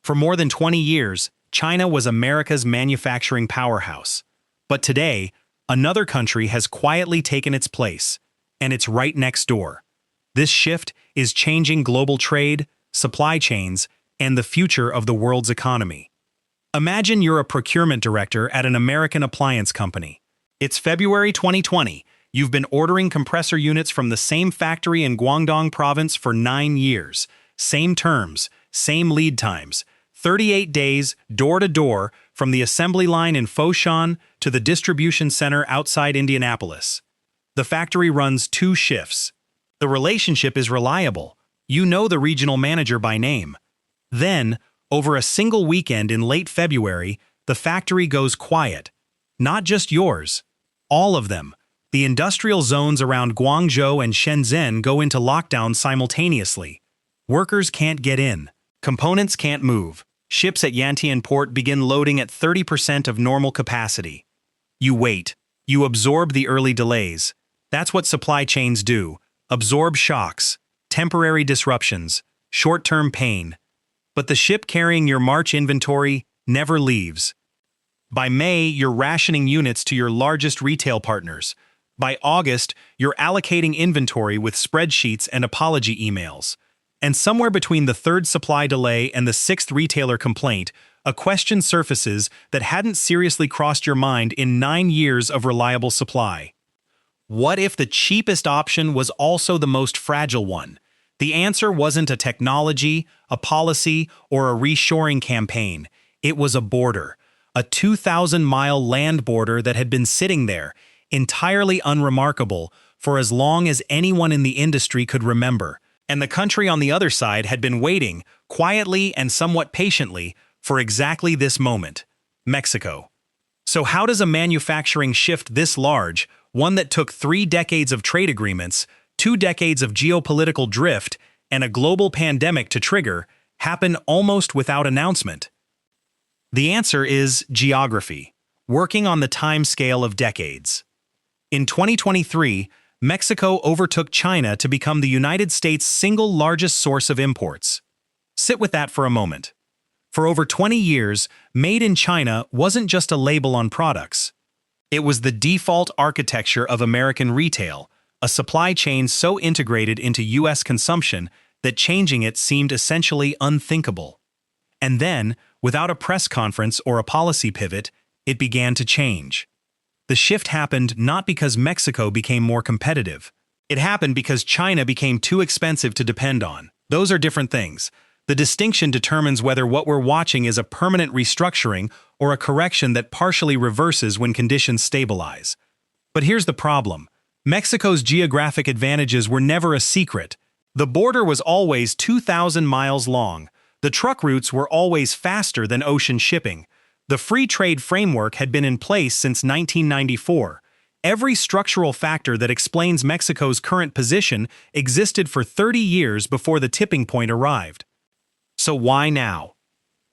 For more than 20 years, China was America's manufacturing powerhouse. But today, another country has quietly taken its place, and it's right next door. This shift is changing global trade, supply chains, and the future of the world's economy. Imagine you're a procurement director at an American appliance company. It's February 2020. You've been ordering compressor units from the same factory in Guangdong province for 9 years. Same terms, same lead times. 38 days, door to door, from the assembly line in Foshan to the distribution center outside Indianapolis. The factory runs 2 shifts. The relationship is reliable. You know the regional manager by name. Then, over a single weekend in late February, the factory goes quiet. Not just yours. All of them. The industrial zones around Guangzhou and Shenzhen go into lockdown simultaneously. Workers can't get in. Components can't move. Ships at Yantian port begin loading at 30% of normal capacity. You wait. You absorb the early delays. That's what supply chains do. Absorb shocks, temporary disruptions, short-term pain. But the ship carrying your March inventory never leaves. By May, you're rationing units to your largest retail partners. By August, you're allocating inventory with spreadsheets and apology emails. And somewhere between the 3rd supply delay and the 6th retailer complaint, a question surfaces that hadn't seriously crossed your mind in 9 years of reliable supply. What if the cheapest option was also the most fragile one? The answer wasn't a technology, a policy, or a reshoring campaign. It was a border, a 2,000-mile land border that had been sitting there, entirely unremarkable, for as long as anyone in the industry could remember. And the country on the other side had been waiting, quietly and somewhat patiently, for exactly this moment: Mexico. So how does a manufacturing shift this large, one that took 3 decades of trade agreements, 2 decades of geopolitical drift, and a global pandemic to trigger, happen almost without announcement? The answer is geography, working on the time scale of decades. In 2023, Mexico overtook China to become the United States' single largest source of imports. Sit with that for a moment. For over 20 years, Made in China wasn't just a label on products. It was the default architecture of American retail, a supply chain so integrated into U.S. consumption that changing it seemed essentially unthinkable. And then, without a press conference or a policy pivot, it began to change. The shift happened not because Mexico became more competitive. It happened because China became too expensive to depend on. Those are different things. The distinction determines whether what we're watching is a permanent restructuring or a correction that partially reverses when conditions stabilize. But here's the problem. Mexico's geographic advantages were never a secret. The border was always 2,000 miles long. The truck routes were always faster than ocean shipping. The free trade framework had been in place since 1994. Every structural factor that explains Mexico's current position existed for 30 years before the tipping point arrived. So why now?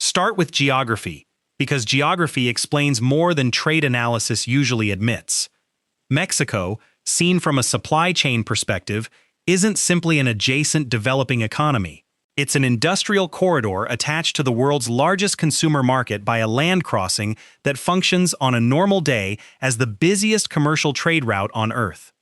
Start with geography, because geography explains more than trade analysis usually admits. Mexico, seen from a supply chain perspective, isn't simply an adjacent developing economy. It's an industrial corridor attached to the world's largest consumer market by a land crossing that functions on a normal day as the busiest commercial trade route on Earth.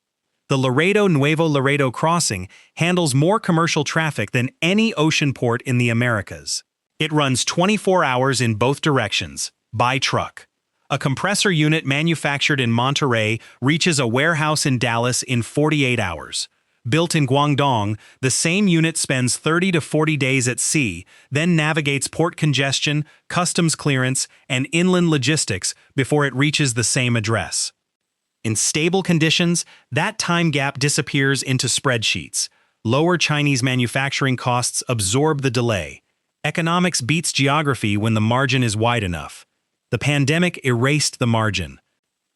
The Nuevo Laredo crossing handles more commercial traffic than any ocean port in the Americas. It runs 24 hours in both directions, by truck. A compressor unit manufactured in Monterrey reaches a warehouse in Dallas in 48 hours. Built in Guangdong, the same unit spends 30 to 40 days at sea, then navigates port congestion, customs clearance, and inland logistics before it reaches the same address. In stable conditions, that time gap disappears into spreadsheets. Lower Chinese manufacturing costs absorb the delay. Economics beats geography when the margin is wide enough. The pandemic erased the margin.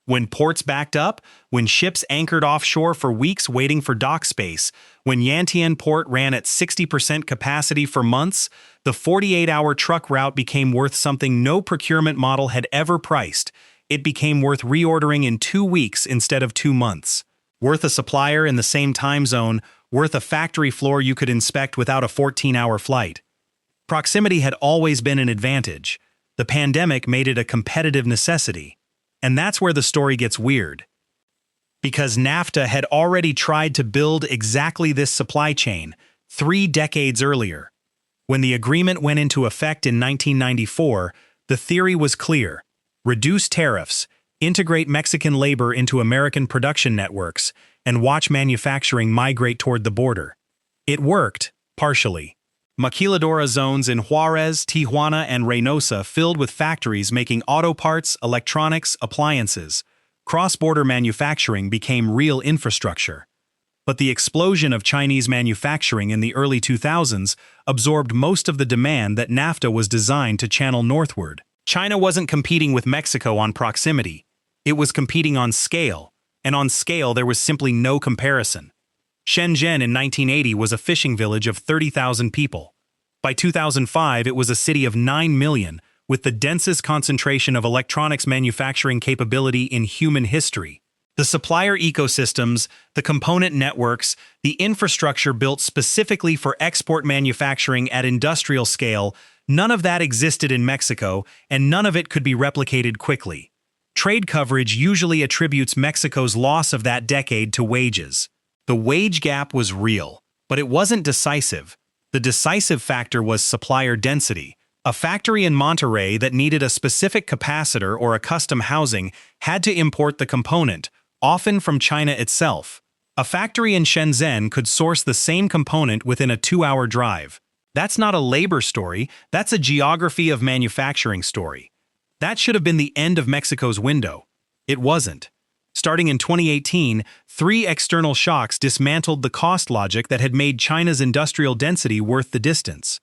When ports backed up, when ships anchored offshore for weeks waiting for dock space, when Yantian port ran at 60% capacity for months, the 48-hour truck route became worth something no procurement model had ever priced. It became worth reordering in 2 weeks instead of 2 months. Worth a supplier in the same time zone, worth a factory floor you could inspect without a 14-hour flight. Proximity had always been an advantage. The pandemic made it a competitive necessity. And that's where the story gets weird. Because NAFTA had already tried to build exactly this supply chain 3 decades earlier. When the agreement went into effect in 1994, the theory was clear: reduce tariffs, integrate Mexican labor into American production networks, and watch manufacturing migrate toward the border. It worked, partially. Maquiladora zones in Juarez, Tijuana, and Reynosa filled with factories making auto parts, electronics, appliances. Cross-border manufacturing became real infrastructure. But the explosion of Chinese manufacturing in the early 2000s absorbed most of the demand that NAFTA was designed to channel northward. China wasn't competing with Mexico on proximity. It was competing on scale, and on scale there was simply no comparison. Shenzhen in 1980 was a fishing village of 30,000 people. By 2005, it was a city of 9 million, with the densest concentration of electronics manufacturing capability in human history. The supplier ecosystems, the component networks, the infrastructure built specifically for export manufacturing at industrial scale, none of that existed in Mexico, and none of it could be replicated quickly. Trade coverage usually attributes Mexico's loss of that decade to wages. The wage gap was real, but it wasn't decisive. The decisive factor was supplier density. A factory in Monterrey that needed a specific capacitor or a custom housing had to import the component, often from China itself. A factory in Shenzhen could source the same component within a 2-hour drive. That's not a labor story, that's a geography of manufacturing story. That should have been the end of Mexico's window. It wasn't. Starting in 2018, 3 external shocks dismantled the cost logic that had made China's industrial density worth the distance.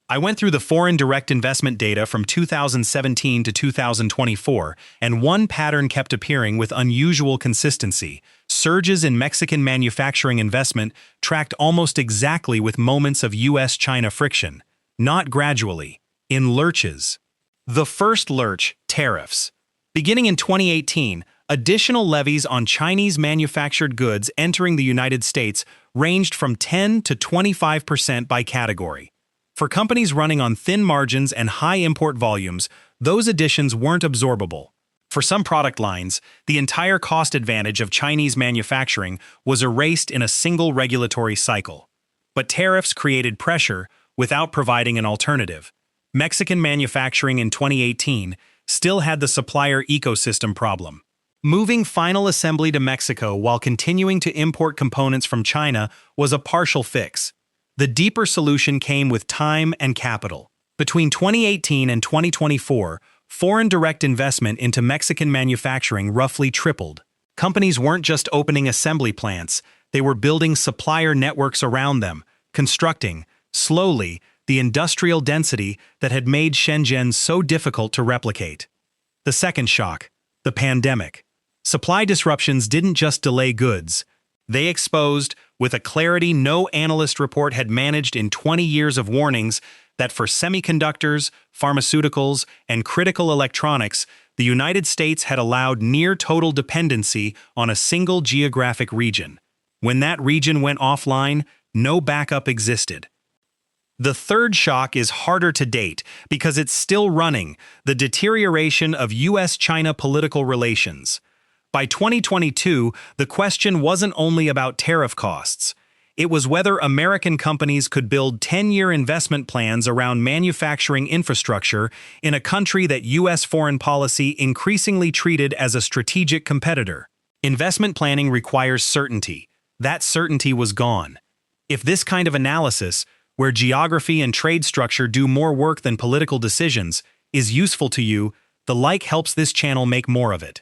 I went through the foreign direct investment data from 2017 to 2024, and one pattern kept appearing with unusual consistency. Surges in Mexican manufacturing investment tracked almost exactly with moments of US-China friction, not gradually, in lurches. The first lurch, tariffs. Beginning in 2018, additional levies on Chinese manufactured goods entering the United States ranged from 10 to 25% by category. For companies running on thin margins and high import volumes, those additions weren't absorbable. For some product lines, the entire cost advantage of Chinese manufacturing was erased in a single regulatory cycle. But tariffs created pressure without providing an alternative. Mexican manufacturing in 2018 still had the supplier ecosystem problem. Moving final assembly to Mexico while continuing to import components from China was a partial fix. The deeper solution came with time and capital. Between 2018 and 2024, foreign direct investment into Mexican manufacturing roughly tripled. Companies weren't just opening assembly plants, they were building supplier networks around them, constructing, slowly, the industrial density that had made Shenzhen so difficult to replicate. The second shock, the pandemic. Supply disruptions didn't just delay goods. They exposed, with a clarity no analyst report had managed in 20 years of warnings, that for semiconductors, pharmaceuticals, and critical electronics, the United States had allowed near-total dependency on a single geographic region. When that region went offline, no backup existed. The third shock is harder to date because it's still running: the deterioration of US-China political relations. By 2022, the question wasn't only about tariff costs. It was whether American companies could build 10-year investment plans around manufacturing infrastructure in a country that U.S. foreign policy increasingly treated as a strategic competitor. Investment planning requires certainty. That certainty was gone. If this kind of analysis, where geography and trade structure do more work than political decisions, is useful to you, the like helps this channel make more of it.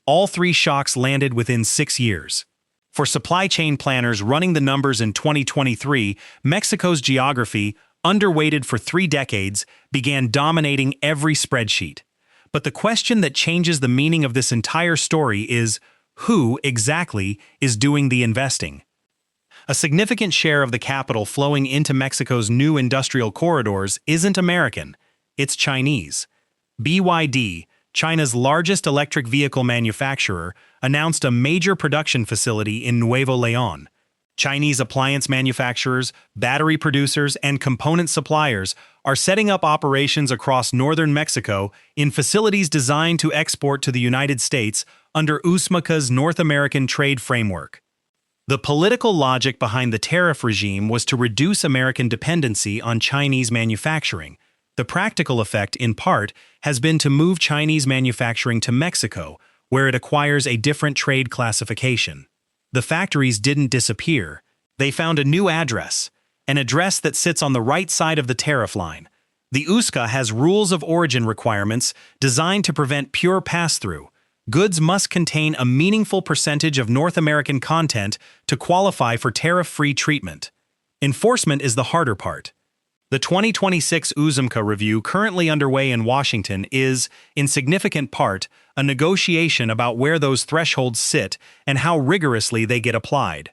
All 3 shocks landed within 6 years. For supply chain planners running the numbers in 2023, Mexico's geography, underweighted for 3 decades, began dominating every spreadsheet. But the question that changes the meaning of this entire story is, who exactly is doing the investing? A significant share of the capital flowing into Mexico's new industrial corridors isn't American, it's Chinese. BYD, China's largest electric vehicle manufacturer, announced a major production facility in Nuevo León. Chinese appliance manufacturers, battery producers, and component suppliers are setting up operations across northern Mexico in facilities designed to export to the United States under USMCA's North American Trade Framework. The political logic behind the tariff regime was to reduce American dependency on Chinese manufacturing. The practical effect, in part, has been to move Chinese manufacturing to Mexico, where it acquires a different trade classification. The factories didn't disappear. They found a new address, an address that sits on the right side of the tariff line. The USMCA has rules of origin requirements designed to prevent pure pass-through. Goods must contain a meaningful percentage of North American content to qualify for tariff-free treatment. Enforcement is the harder part. The 2026 USMCA review currently underway in Washington is, in significant part, a negotiation about where those thresholds sit and how rigorously they get applied.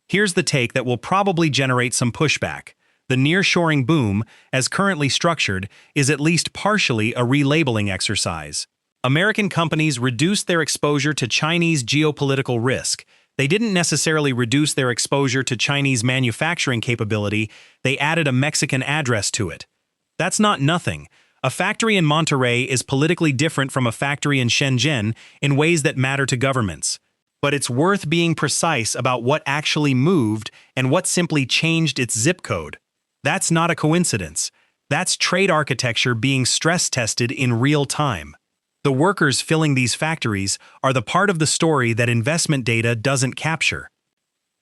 Here's the take that will probably generate some pushback. The nearshoring boom, as currently structured, is at least partially a relabeling exercise. American companies reduced their exposure to Chinese geopolitical risk. They didn't necessarily reduce their exposure to Chinese manufacturing capability, they added a Mexican address to it. That's not nothing. A factory in Monterrey is politically different from a factory in Shenzhen in ways that matter to governments. But it's worth being precise about what actually moved and what simply changed its zip code. That's not a coincidence. That's trade architecture being stress-tested in real time. The workers filling these factories are the part of the story that investment data doesn't capture.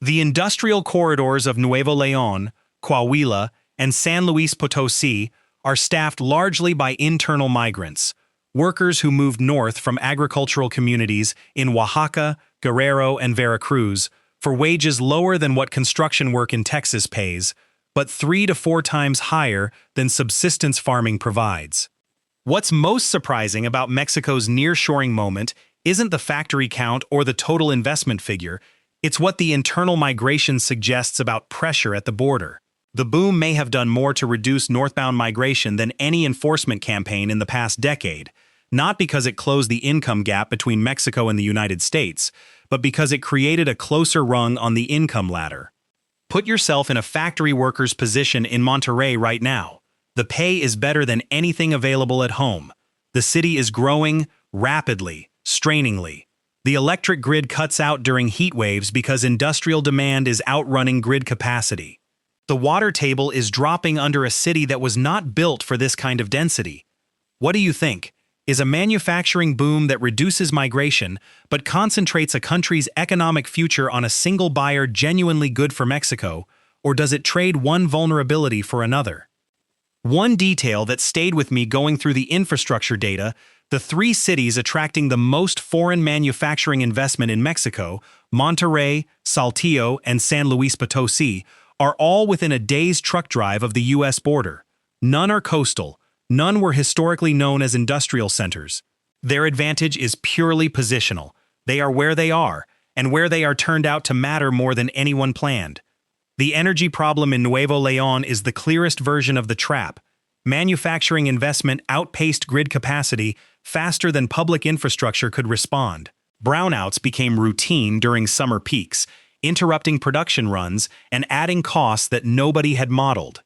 The industrial corridors of Nuevo León, Coahuila, and San Luis Potosí are staffed largely by internal migrants, workers who moved north from agricultural communities in Oaxaca, Guerrero, and Veracruz for wages lower than what construction work in Texas pays, but 3 to 4 times higher than subsistence farming provides. What's most surprising about Mexico's nearshoring moment isn't the factory count or the total investment figure, it's what the internal migration suggests about pressure at the border. The boom may have done more to reduce northbound migration than any enforcement campaign in the past decade, not because it closed the income gap between Mexico and the United States, but because it created a closer rung on the income ladder. Put yourself in a factory worker's position in Monterrey right now. The pay is better than anything available at home. The city is growing rapidly, strainingly. The electric grid cuts out during heat waves because industrial demand is outrunning grid capacity. The water table is dropping under a city that was not built for this kind of density. What do you think? Is a manufacturing boom that reduces migration but concentrates a country's economic future on a single buyer genuinely good for Mexico, or does it trade one vulnerability for another? One detail that stayed with me going through the infrastructure data, the 3 cities attracting the most foreign manufacturing investment in Mexico, Monterrey, Saltillo, and San Luis Potosí, are all within a day's truck drive of the U.S. border. None are coastal. None were historically known as industrial centers. Their advantage is purely positional. They are where they are, and where they are turned out to matter more than anyone planned. The energy problem in Nuevo León is the clearest version of the trap. Manufacturing investment outpaced grid capacity faster than public infrastructure could respond. Brownouts became routine during summer peaks, interrupting production runs and adding costs that nobody had modeled.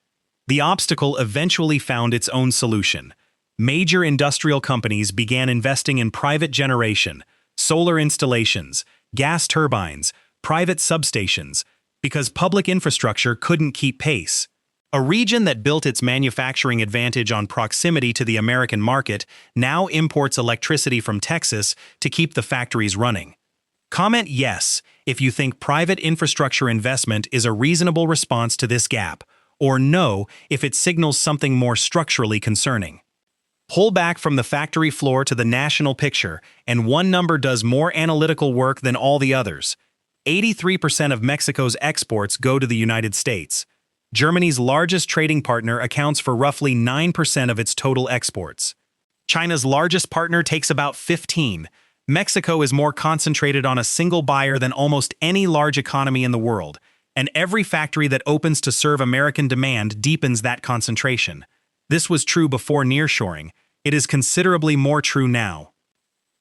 The obstacle eventually found its own solution. Major industrial companies began investing in private generation, solar installations, gas turbines, private substations, because public infrastructure couldn't keep pace. A region that built its manufacturing advantage on proximity to the American market now imports electricity from Texas to keep the factories running. Comment yes if you think private infrastructure investment is a reasonable response to this gap, or no if it signals something more structurally concerning. Pull back from the factory floor to the national picture, and one number does more analytical work than all the others. 83% of Mexico's exports go to the United States. Germany's largest trading partner accounts for roughly 9% of its total exports. China's largest partner takes about 15%. Mexico is more concentrated on a single buyer than almost any large economy in the world, and every factory that opens to serve American demand deepens that concentration. This was true before nearshoring. It is considerably more true now.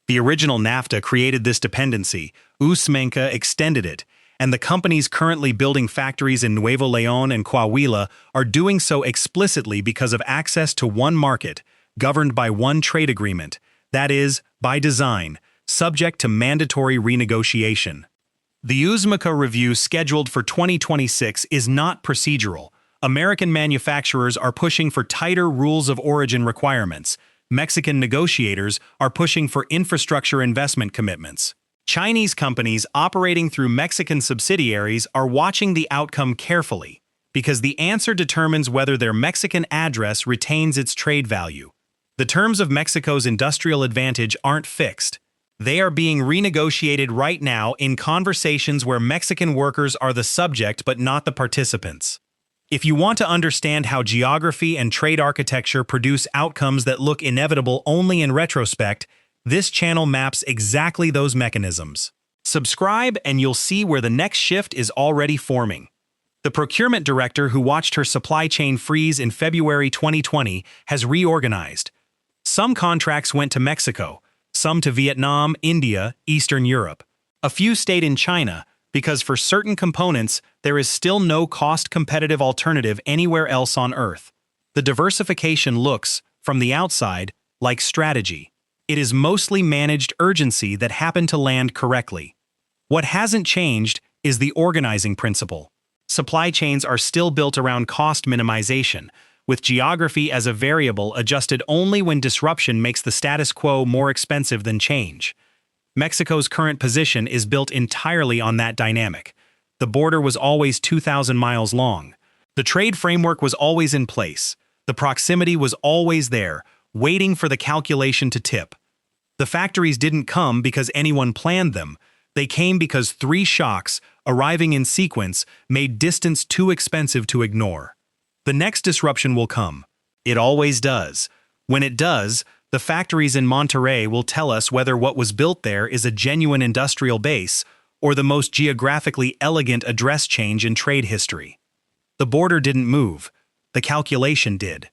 The original NAFTA created this dependency. USMCA extended it, and the companies currently building factories in Nuevo León and Coahuila are doing so explicitly because of access to one market, governed by one trade agreement, that is, by design, subject to mandatory renegotiation. The USMCA review scheduled for 2026 is not procedural. American manufacturers are pushing for tighter rules of origin requirements. Mexican negotiators are pushing for infrastructure investment commitments. Chinese companies operating through Mexican subsidiaries are watching the outcome carefully, because the answer determines whether their Mexican address retains its trade value. The terms of Mexico's industrial advantage aren't fixed. They are being renegotiated right now in conversations where Mexican workers are the subject but not the participants. If you want to understand how geography and trade architecture produce outcomes that look inevitable only in retrospect, this channel maps exactly those mechanisms. Subscribe and you'll see where the next shift is already forming. The procurement director who watched her supply chain freeze in February 2020 has reorganized. Some contracts went to Mexico, some to Vietnam, India, Eastern Europe. A few stayed in China, because for certain components, there is still no cost-competitive alternative anywhere else on Earth. The diversification looks, from the outside, like strategy. It is mostly managed urgency that happened to land correctly. What hasn't changed is the organizing principle. Supply chains are still built around cost minimization, with geography as a variable adjusted only when disruption makes the status quo more expensive than change. Mexico's current position is built entirely on that dynamic. The border was always 2,000 miles long. The trade framework was always in place. The proximity was always there, waiting for the calculation to tip. The factories didn't come because anyone planned them. They came because 3 shocks, arriving in sequence, made distance too expensive to ignore. The next disruption will come. It always does. When it does, the factories in Monterrey will tell us whether what was built there is a genuine industrial base or the most geographically elegant address change in trade history. The border didn't move. The calculation did.